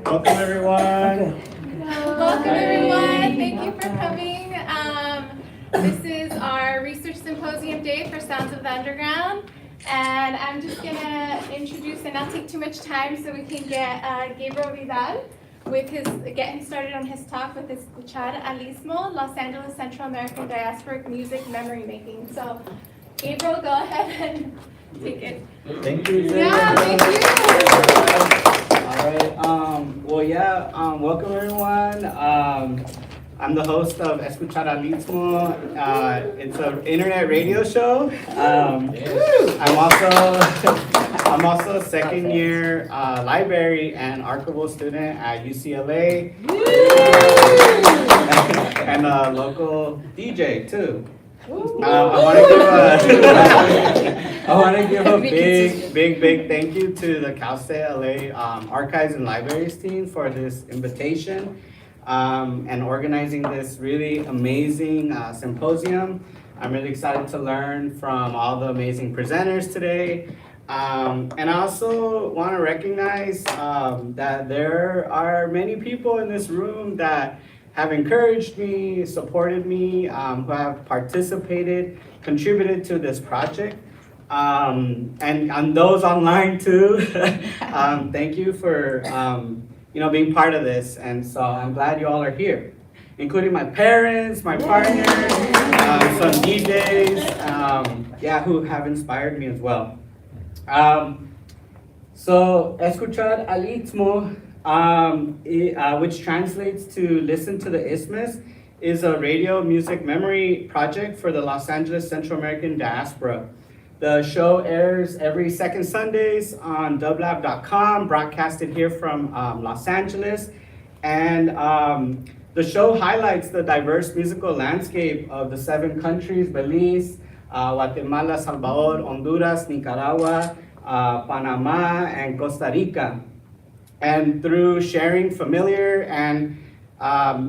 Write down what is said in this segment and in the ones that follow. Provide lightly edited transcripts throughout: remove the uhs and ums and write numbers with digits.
Welcome everyone. Welcome everyone. Thank you for coming. This is our research symposium day for Sounds of the Underground. And I'm just gonna introduce and not take too much time so we can get Gabriel Vidal with get him started on his talk with Escuchar al Istmo, Los Angeles Central American Diasporic Music Memory Making. So Gabriel, go ahead and take it. Thank you. Yeah, thank you. All right. Welcome everyone. I'm the host of Escuchar al Istmo. It's an internet radio show. I'm also a second year library and archival student at UCLA, and a local DJ too. I want to give a big thank you to the Cal State LA Archives and Libraries team for this invitation and organizing this really amazing symposium. I'm really excited to learn from all the amazing presenters today. And I also want to recognize that there are many people in this room that have encouraged me, supported me, who have participated, contributed to this project. And those online too, thank you for being part of this. And so I'm glad you all are here, including my parents, my partner, some DJs, who have inspired me as well. So Escuchar al Istmo, which translates to Listen to the Isthmus, is a radio music memory project for the Los Angeles Central American Diaspora. The show airs every second Sundays on dublab.com, broadcasted here from Los Angeles. And the show highlights the diverse musical landscape of the 7 countries: Belize, Guatemala, Salvador, Honduras, Nicaragua, Panama, and Costa Rica. And through sharing familiar and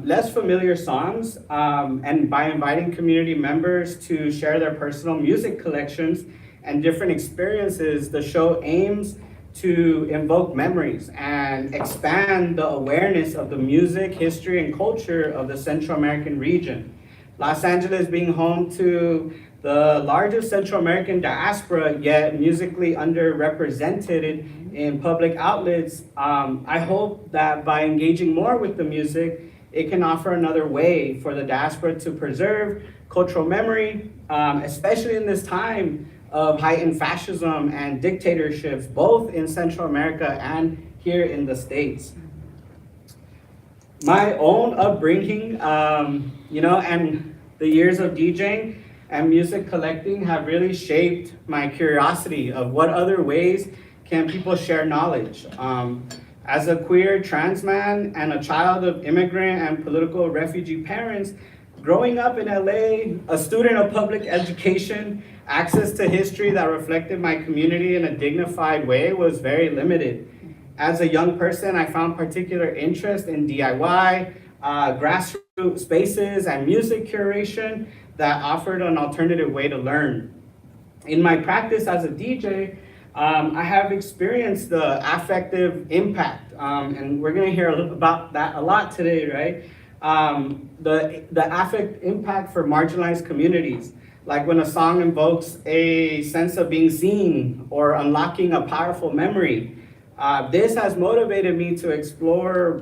less familiar songs, and by inviting community members to share their personal music collections and different experiences, the show aims to invoke memories and expand the awareness of the music, history, and culture of the Central American region. Los Angeles being home to the largest Central American diaspora, yet musically underrepresented in public outlets, I hope that by engaging more with the music, it can offer another way for the diaspora to preserve cultural memory, especially in this time of heightened fascism and dictatorships, both in Central America and here in the States. My own upbringing, and the years of DJing and music collecting have really shaped my curiosity of what other ways can people share knowledge. As a queer trans man and a child of immigrant and political refugee parents, growing up in LA, a student of public education, access to history that reflected my community in a dignified way was very limited. As a young person, I found particular interest in DIY, grassroots spaces, and music curation that offered an alternative way to learn. In my practice as a DJ, I have experienced the affective impact, and we're gonna hear about that a lot today, right? The affect impact for marginalized communities, like when a song invokes a sense of being seen or unlocking a powerful memory. This has motivated me to explore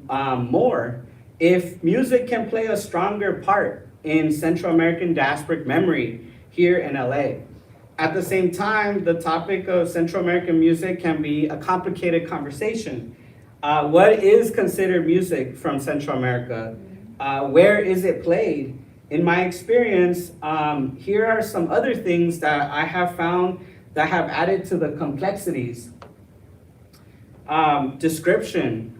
more. If music can play a stronger part in Central American diasporic memory here in LA. At the same time, the topic of Central American music can be a complicated conversation. What is considered music from Central America? Where is it played? In my experience, here are some other things that I have found that have added to the complexities. Description.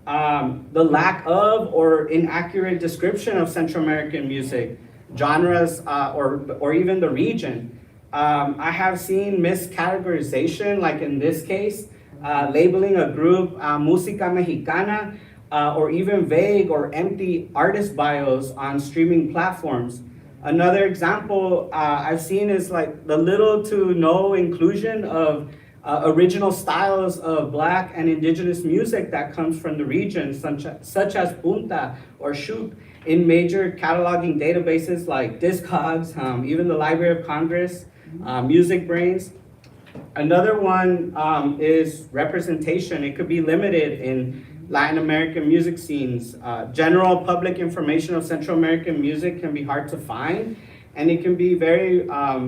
The lack of or inaccurate description of Central American music, genres, or even the region. I have seen miscategorization, like in this case, labeling a group Música Mexicana, or even vague or empty artist bios on streaming platforms. Another example I've seen is like the little to no inclusion of original styles of Black and Indigenous music that comes from the region, such as punta or shoop, in major cataloging databases like Discogs, even the Library of Congress, Music Brains. Another one is representation. It could be limited in Latin American music scenes. General public information of Central American music can be hard to find, and it can be very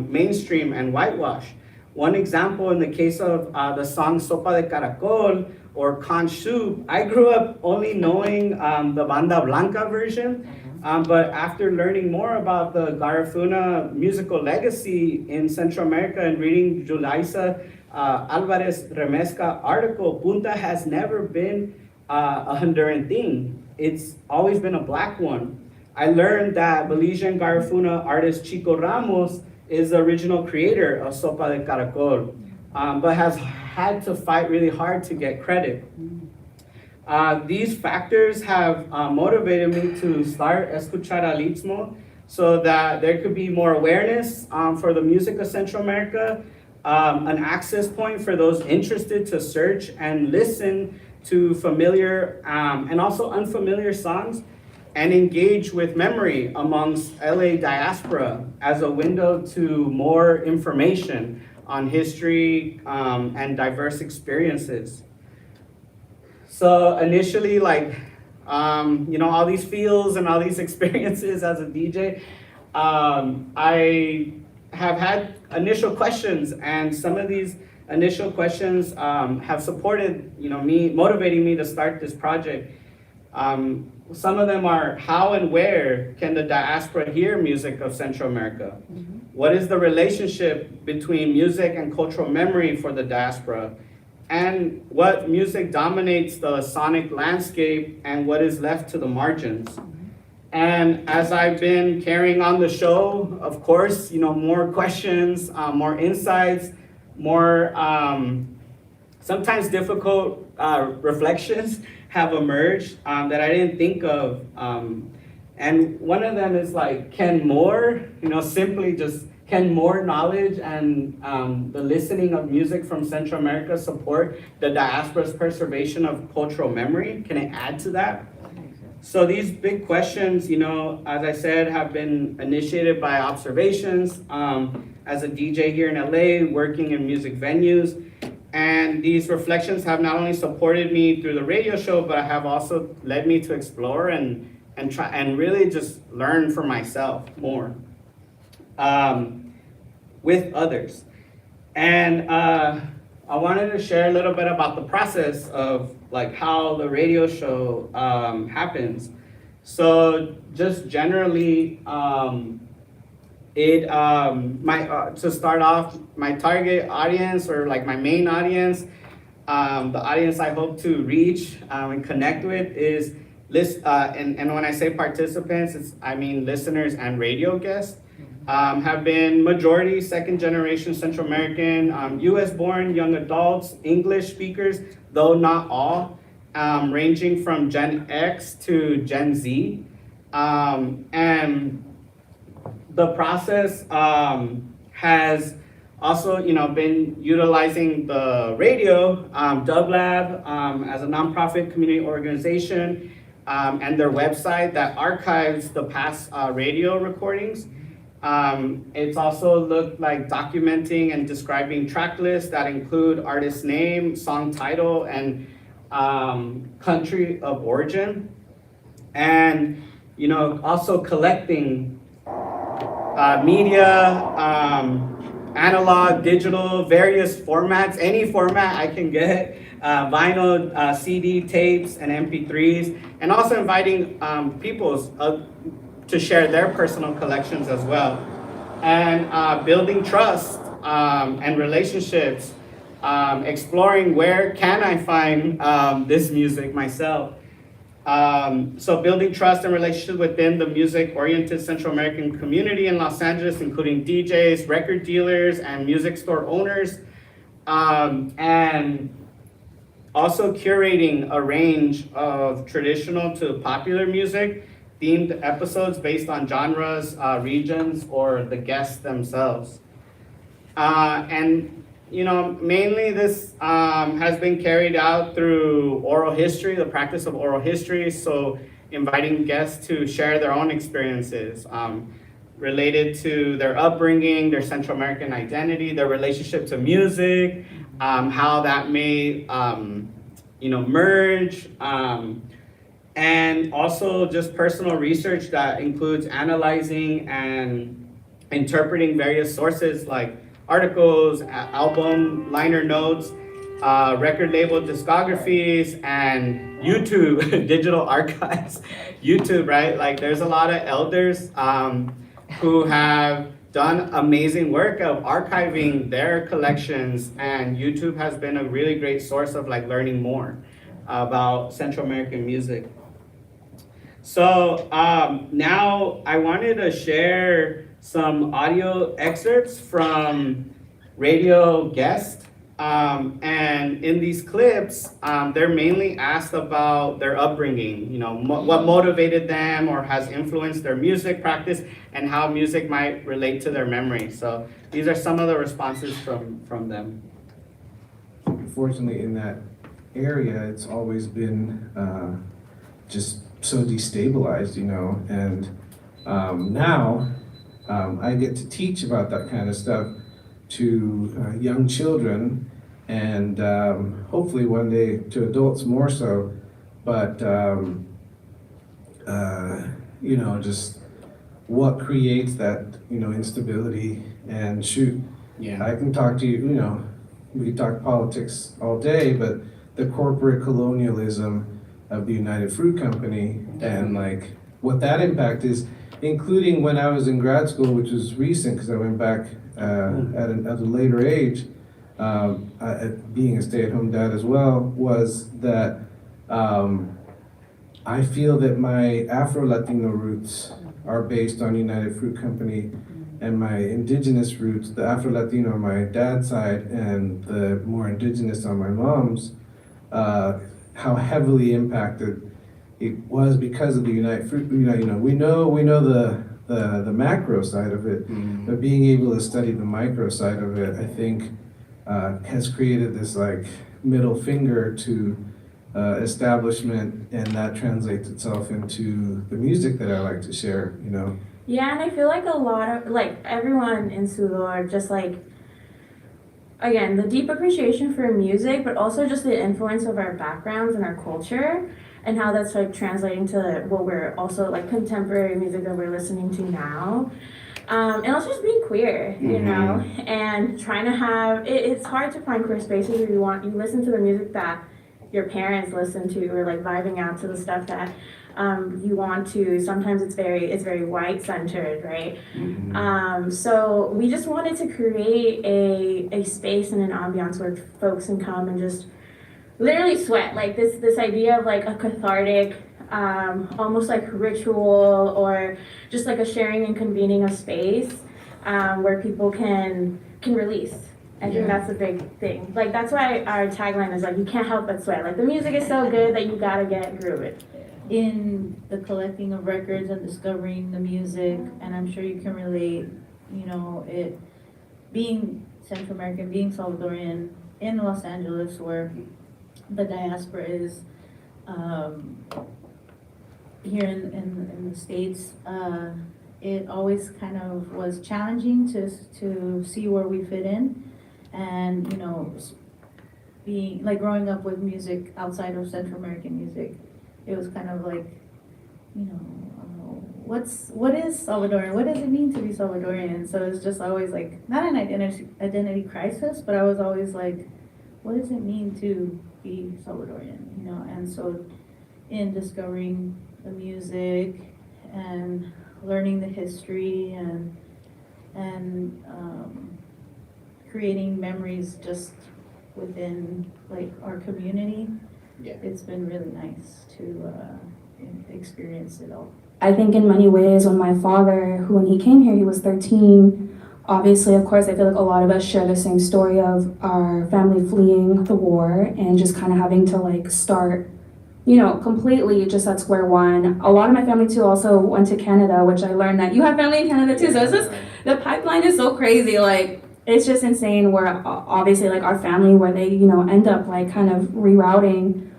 mainstream and whitewashed. One example in the case of the song Sopa de Caracol or Conch Soup, I grew up only knowing the Banda Blanca version, but after learning more about the Garifuna musical legacy in Central America and reading Julissa Alvarez Remesca article, punta has never been a Honduran thing. It's always been a Black one. I learned that Belizean Garifuna artist Chico Ramos is the original creator of Sopa de Caracol, but has had to fight really hard to get credit. These factors have motivated me to start Escuchar al Istmo so that there could be more awareness for the music of Central America, an access point for those interested to search and listen to familiar and also unfamiliar songs, and engage with memory amongst LA diaspora as a window to more information on history and diverse experiences. So initially, all these feels and all these experiences as a DJ, I have had initial questions, and some of these initial questions have supported, me, motivating me to start this project. Some of them are, how and where can the diaspora hear music of Central America? What is the relationship between music and cultural memory for the diaspora? And what music dominates the sonic landscape and what is left to the margins? And as I've been carrying on the show, of course, more questions, more insights, more sometimes difficult reflections have emerged that I didn't think of. And one of them is can more, simply just can more knowledge and the listening of music from Central America support the diaspora's preservation of cultural memory? Can it add to that? So these big questions, as I said, have been initiated by observations as a DJ here in LA, working in music venues. And these reflections have not only supported me through the radio show, but have also led me to explore and try and really just learn for myself more with others. And I wanted to share a little bit about the process of how the radio show happens. So just generally, to start off, my target audience, or my main audience, the audience I hope to reach and connect with is and when I say participants, I mean listeners and radio guests, have been majority second generation Central American, US born young adults, English speakers, though not all, ranging from Gen X to Gen Z. And the process has also, been utilizing the radio, dublab, as a nonprofit community organization, and their website that archives the past radio recordings. It's also looked like documenting and describing track lists that include artist name, song title, and country of origin. And, also collecting media, analog, digital, various formats, any format I can get, vinyl, CD, tapes, and MP3s, and also inviting people to share their personal collections as well. And building trust and relationships, exploring where can I find this music myself. So building trust and relationship within the music-oriented Central American community in Los Angeles, including DJs, record dealers, and music store owners. And also curating a range of traditional to popular music, themed episodes based on genres, regions, or the guests themselves. And mainly this has been carried out through oral history, the practice of oral history. So inviting guests to share their own experiences related to their upbringing, their Central American identity, their relationship to music, how that may, merge, and also just personal research that includes analyzing and interpreting various sources like articles, album liner notes, record label discographies, and YouTube, digital archives. YouTube, right? Like there's a lot of elders who have done amazing work of archiving their collections, and YouTube has been a really great source of like learning more about Central American music. So now I wanted to share some audio excerpts from radio guests. And in these clips, they're mainly asked about their upbringing, what motivated them or has influenced their music practice and how music might relate to their memory. So these are some of the responses from them. Unfortunately, in that area, it's always been just so destabilized, and now I get to teach about that kind of stuff to young children, and hopefully one day to adults more so, but just what creates that instability. And shoot, I can talk to you, we can talk politics all day, but the corporate colonialism of the United Fruit Company and like what that impact is, including when I was in grad school, which was recent because I went back at a later age, being a stay-at-home dad as well, was that I feel that my Afro-Latino roots are based on United Fruit Company, and my indigenous roots, the Afro-Latino on my dad's side and the more indigenous on my mom's, how heavily impacted it was because of the United Fruit. We know the macro side of it, but being able to study the micro side of it, I think, has created this like middle finger to establishment, and that translates itself into the music that I like to share. Yeah, and I feel like a lot of everyone in Salvador just again, the deep appreciation for music, but also just the influence of our backgrounds and our culture, and how that's translating to what we're also contemporary music that we're listening to now. And also just being queer, and trying to have, it's hard to find queer spaces where you listen to the music that your parents listen to, or vibing out to the stuff that you want to. Sometimes it's very white centered, right? So we just wanted to create a space and an ambiance where folks can come and just literally sweat, this idea of a cathartic, almost ritual, or just a sharing and convening of space where people can release. I think that's a big thing. That's why our tagline is you can't help but sweat. The music is so good that you gotta get grooved. In the collecting of records and discovering the music, and I'm sure you can relate, it being Central American, being Salvadorian in Los Angeles, where the diaspora is here in the States, it always kind of was challenging to see where we fit in, and being growing up with music outside of Central American music, it was kind of what is Salvadorian? What does it mean to be Salvadorian? So it's just always not an identity crisis, but I was always what does it mean to be Salvadorian? And so in discovering the music and learning the history and creating memories just within our community, it's been really nice to experience it all. I think in many ways when my father, when he came here, he was 13. Obviously, of course, I feel a lot of us share the same story of our family fleeing the war and just kind of having to start, completely just at square one. A lot of my family too also went to Canada, which I learned that you have family in Canada too. So it's just, the pipeline is so crazy. it's just insane where obviously like our family where they, you know, end up like kind of rerouting.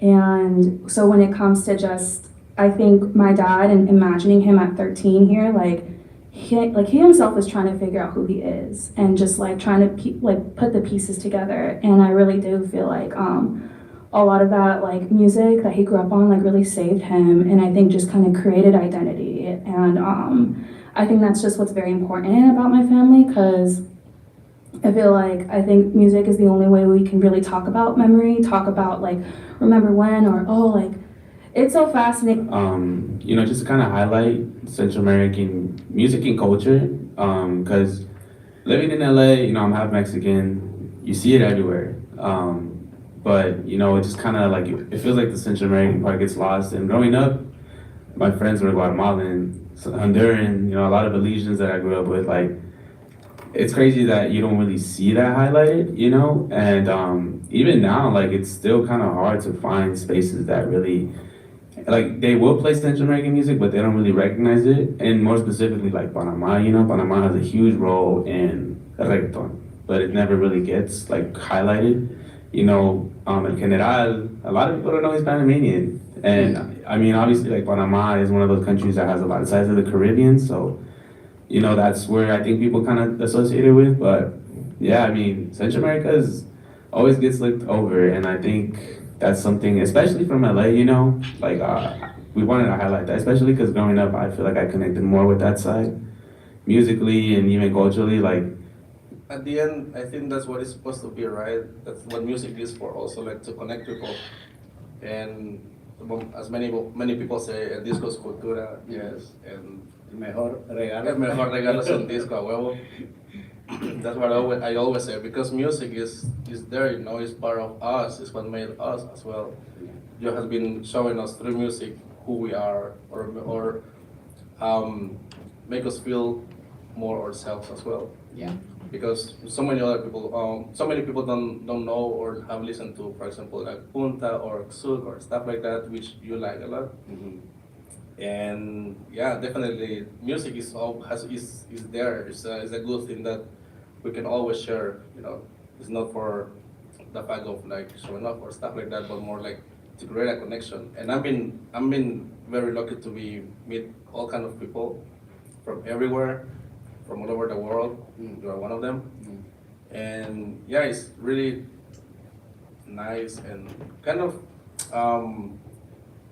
And so when it comes to just, I think my dad and imagining him at 13 here, like he himself is trying to figure out who he is and just like trying to like put the pieces together. And I really do feel like a lot of that like music that he grew up on like really saved him, and I think just kind of created identity. And I think that's just what's very important about my family, because I feel like I think music is the only way we can really talk about memory, talk about like remember when, or oh like it's so fascinating. You know, just to kind of highlight Central American music and culture, because living in LA, you know, I'm half Mexican. You see it everywhere. But you know, it just kind of like it feels like the Central American part gets lost. And growing up, my friends were Guatemalan, Honduran, you know, a lot of Belizeans that I grew up with. Like, it's crazy that you don't really see that highlighted, you know. And even now, like, it's still kind of hard to find spaces that really, like, they will play Central American music, but they don't really recognize it. And more specifically, like Panama, you know, Panama has a huge role in reggaeton, but it never really gets like highlighted. You know, in general, a lot of people don't know he's Panamanian. And I mean, obviously, like Panama is one of those countries that has a lot of sides of the Caribbean. So, you know, that's where I think people kind of associate it with. But yeah, I mean, Central America always gets looked over. And I think that's something, especially from LA, you know, like we wanted to highlight that, especially because growing up, I feel like I connected more with that side, musically and even culturally. Like, at the end, I think that's what it's supposed to be, right? That's what music is for, also like to connect people. And as many people say, el disco es cultura, yes, and Mejor el regalo. mejor regalo es un disco, a huevo. That's what I always say, because music is there, you know, it's part of us, it's what made us as well. You have been showing us through music who we are, or make us feel more ourselves as well. Yeah. Because so many other people, so many people don't know or have listened to, for example, like Punta or Xuk or stuff like that, which you like a lot. And yeah, definitely, music is there. It's a good thing that we can always share. You know, it's not for the fact of like showing off or stuff like that, but more like to create a connection. And I've been very lucky to meet all kind of people from everywhere, from all over the world. You are one of them. And yeah, it's really nice and kind of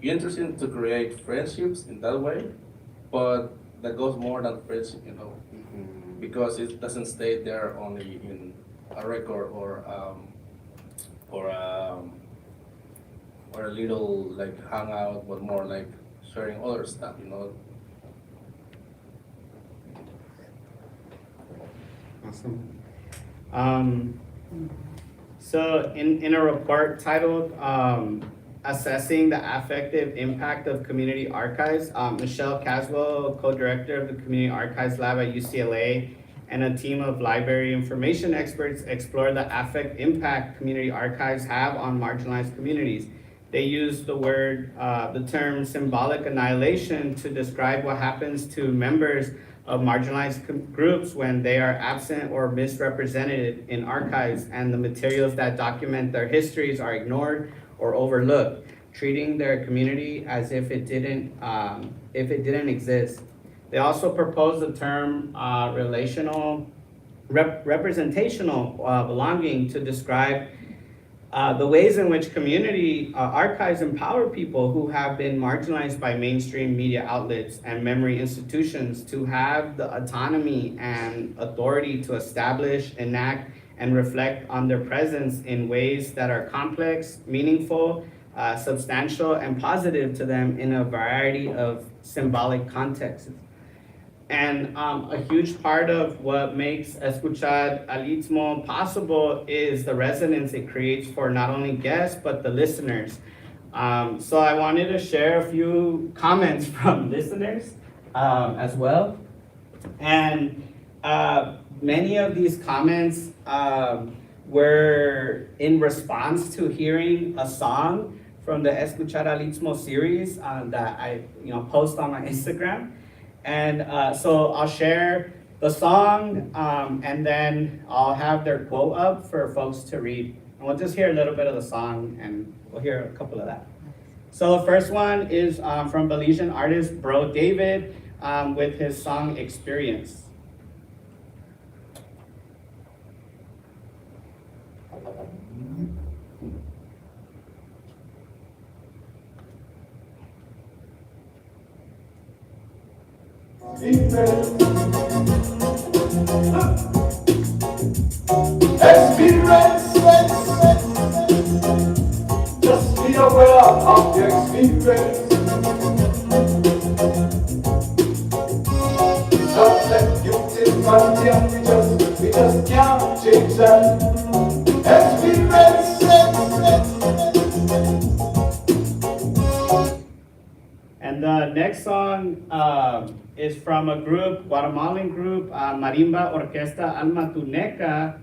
interesting to create friendships in that way, but that goes more than friendship, you know, because it doesn't stay there only in a record or a little like hangout, but more like sharing other stuff, you know. Awesome. So in a report titled Assessing the Affective Impact of Community Archives, Michelle Caswell, co-director of the Community Archives Lab at UCLA, and a team of library information experts explore the affect impact community archives have on marginalized communities. They use the term symbolic annihilation to describe what happens to members of marginalized groups when they are absent or misrepresented in archives, and the materials that document their histories are ignored or overlooked, treating their community as if it didn't exist. They also propose the term representational belonging to describe the ways in which community archives empower people who have been marginalized by mainstream media outlets and memory institutions to have the autonomy and authority to establish, enact, and reflect on their presence in ways that are complex, meaningful, substantial, and positive to them in a variety of symbolic contexts. And a huge part of what makes Escuchar al Istmo possible is the resonance it creates for not only guests, but the listeners. So I wanted to share a few comments from listeners as well. And many of these comments were in response to hearing a song from the Escuchar al Istmo series that I post on my Instagram. And so I'll share the song, and then I'll have their quote up for folks to read. And we'll just hear a little bit of the song, and we'll hear a couple of that. So the first one is from Belizean artist Bro David with his song Experience. Experience, just be aware of the experience. Don't let guilty and we just can't change that. Experience. And the next song is from a group, Guatemalan group, Marimba Orquesta Alma Tuneca,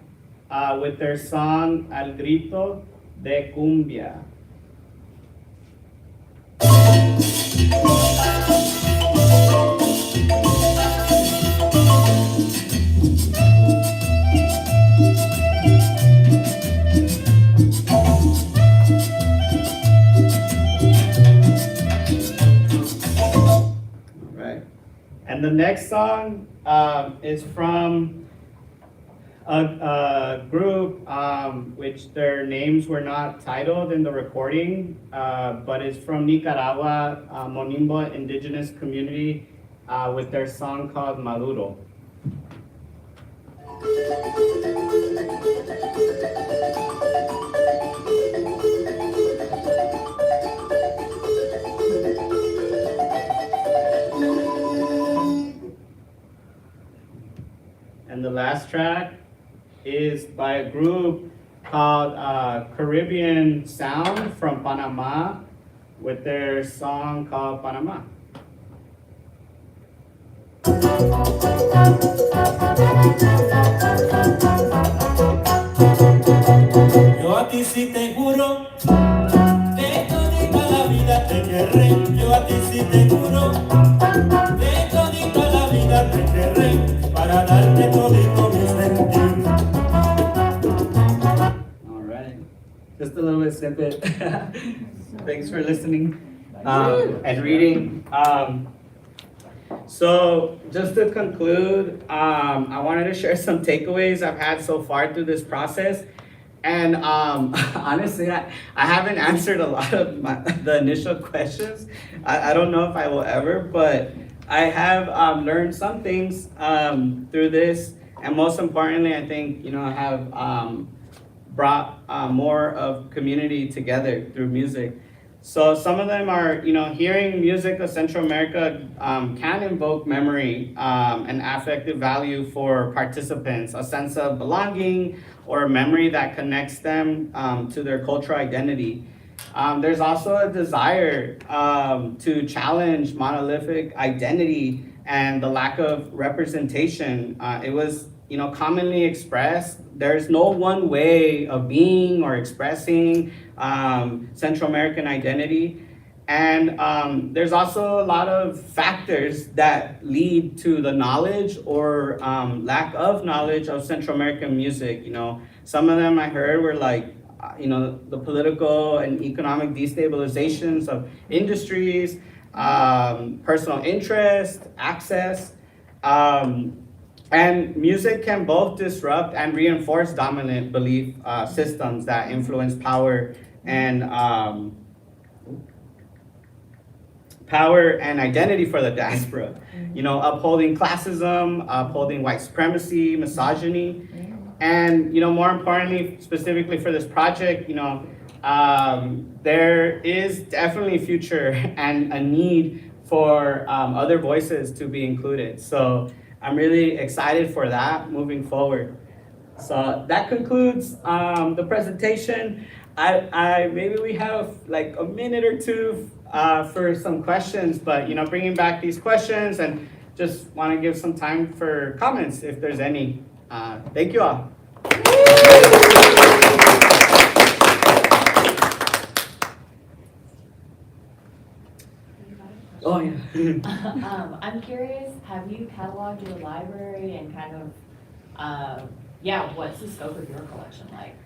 with their song Al Grito de Cumbia. And the next song is from a group which their names were not titled in the recording, but it's from Nicaragua, Monimbo indigenous community with their song called Maduro. And the last track is by a group called Caribbean Sound from Panama with their song called Panama. Yo a ti sí te juro, de todita la vida te querré. Yo a ti sí te juro, de todita la vida te querré, para darte todito mi sentir. All right, just a little bit snippet. Thanks for listening and reading. So just to conclude, I wanted to share some takeaways I've had so far through this process. And honestly, I haven't answered a lot of the initial questions. I don't know if I will ever, but I have learned some things through this. And most importantly, I think, I have brought more of community together through music. So some of them are, hearing music of Central America can invoke memory and affective value for participants, a sense of belonging or a memory that connects them to their cultural identity. There's also a desire to challenge monolithic identity and the lack of representation. It was, commonly expressed. There's no one way of being or expressing Central American identity. And there's also a lot of factors that lead to the knowledge or lack of knowledge of Central American music. Some of them I heard were like, the political and economic destabilizations of industries, personal interest, access. And music can both disrupt and reinforce dominant belief systems that influence power and identity for the diaspora. Upholding classism, upholding white supremacy, misogyny, and more importantly, specifically for this project, there is definitely a future and a need for other voices to be included. So I'm really excited for that moving forward. So that concludes the presentation. I maybe we have like a minute or two for some questions, but bringing back these questions and just want to give some time for comments if there's any. Thank you all. Oh, yeah. I'm curious, have you cataloged your library and kind of, what's the scope of your collection like?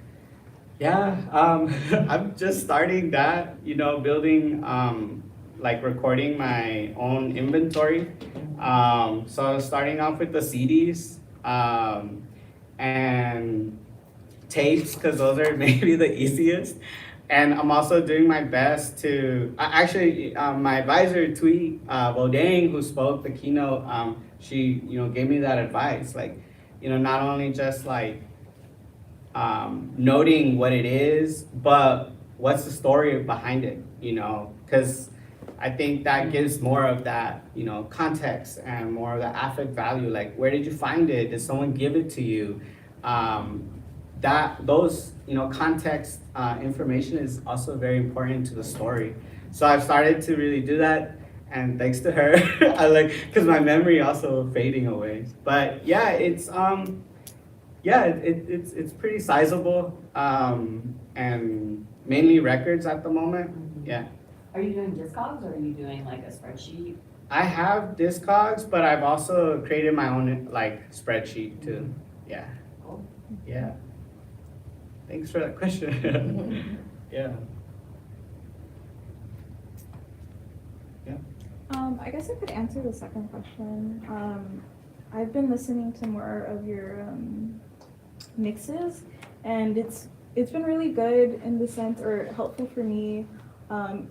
Yeah, I'm just starting that, you know, building, like recording my own inventory. So starting off with the CDs, and tapes, because those are maybe the easiest. And I'm also doing my best to, actually, my advisor, Thuy Bodang, who spoke the keynote, she, you know, gave me that advice, like, you know, not only just like, noting what it is, but what's the story behind it, you know, because I think that gives more of that, you know, context and more of the affect value, like where did you find it? Did someone give it to you? Those, you know, context information is also very important to the story. So I've started to really do that, and thanks to her, I like, because my memory also fading away. But yeah, it's it's pretty sizable, and mainly records at the moment. Yeah. Are you doing Discogs or are you doing like a spreadsheet? I have Discogs, but I've also created my own like spreadsheet too. Yeah. Cool. Yeah. Thanks for that question. Yeah. I guess I could answer the second question. I've been listening to more of your mixes, and it's been really good in the sense, or helpful for me,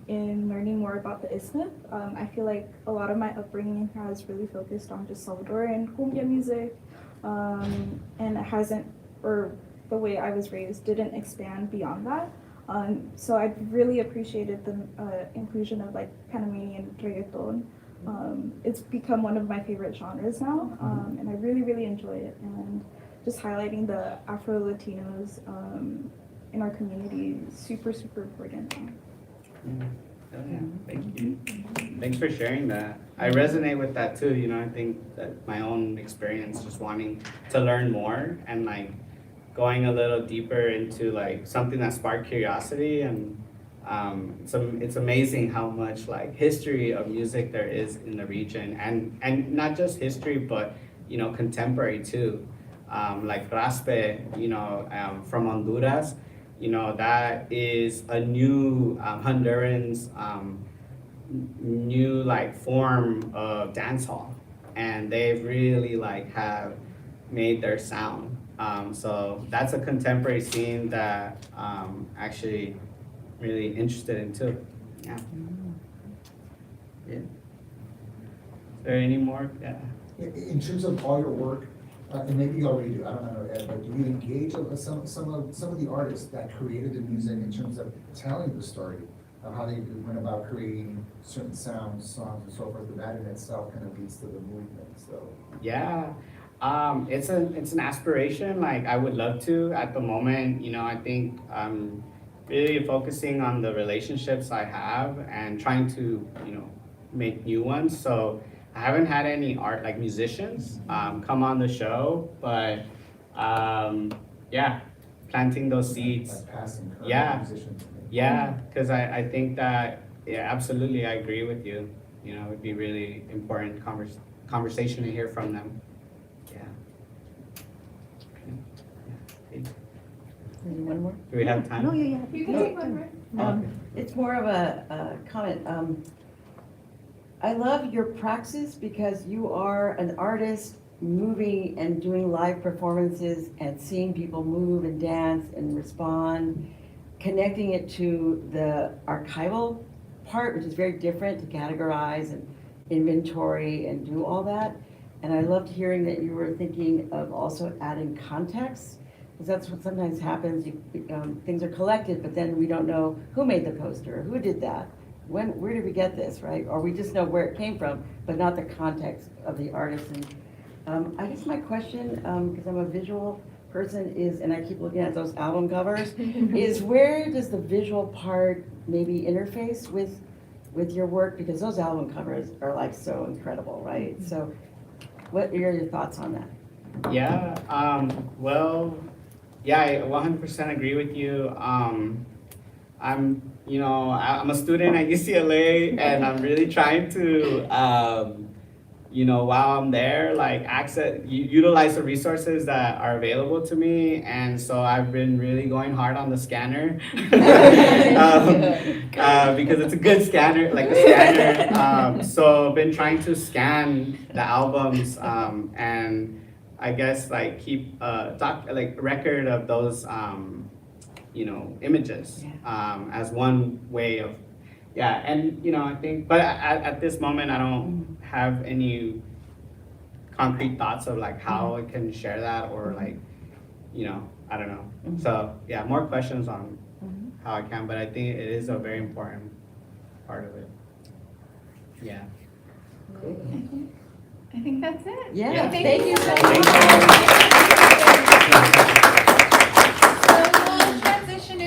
in learning more about the Isthmus. I feel like a lot of my upbringing has really focused on just Salvadoran cumbia music, and it hasn't, or the way I was raised didn't expand beyond that. So I really appreciated the inclusion of like Panamanian reggaeton. It's become one of my favorite genres now, and I really, really enjoy it. And just highlighting the Afro-Latinos in our community is super, super important. Oh, yeah. Thank you. Thanks for sharing that. I resonate with that too. You know, I think that my own experience, just wanting to learn more and like going a little deeper into like something that sparked curiosity, and it's amazing how much like history of music there is in the region, and not just history, but you know, contemporary too. Like raspe, you know, from Honduras, you know, that is a new Hondurans new like form of dancehall, and they've really like have made their sound. So that's a contemporary scene that actually really interested in too. Yeah. Yeah. Is there any more? Yeah. In terms of all your work, and maybe you already do, I don't know, Ed, but do you engage some of the artists that created the music in terms of telling the story of how they went about creating certain sounds, songs, and so forth? But that in itself kind of leads to the movement. So Yeah. It's an aspiration. Like I would love to at the moment. You know, I think really focusing on the relationships I have and trying to, you know, make new ones. So I haven't had any art like musicians come on the show, but yeah, planting those seeds. like passing current Yeah. musicians. Yeah, because I think that, yeah, absolutely, I agree with you. You know, it would be really important conversation to hear from them. Yeah. Okay. One more? Do we have time? No, yeah. You can take one more. It's more of a comment. I love your praxis because you are an artist moving and doing live performances and seeing people move and dance and respond, connecting it to the archival part, which is very different to categorize and inventory and do all that. And I loved hearing that you were thinking of also adding context, because that's what sometimes happens. Things are collected, but then we don't know who made the poster, who did that, where did we get this, right? Or we just know where it came from, but not the context of the artist. And I guess my question, because I'm a visual person, is, and I keep looking at those album covers, is where does the visual part maybe interface with your work? Because those album covers are like so incredible, right? So what are your thoughts on that? Yeah, well, yeah, I 100% agree with you. I'm I'm a student at UCLA, and I'm really trying to, while I'm there, like utilize the resources that are available to me. And so I've been really going hard on the scanner because it's a good scanner, like a scanner. So I've been trying to scan the albums and I guess like keep record of those images as one way of and I think, but at this moment I don't have any concrete thoughts of like how I can share that or like I don't know. So more questions on how I can, but I think it is a very important part of it. I think that's it. Yeah, Thank you so Thank you. much.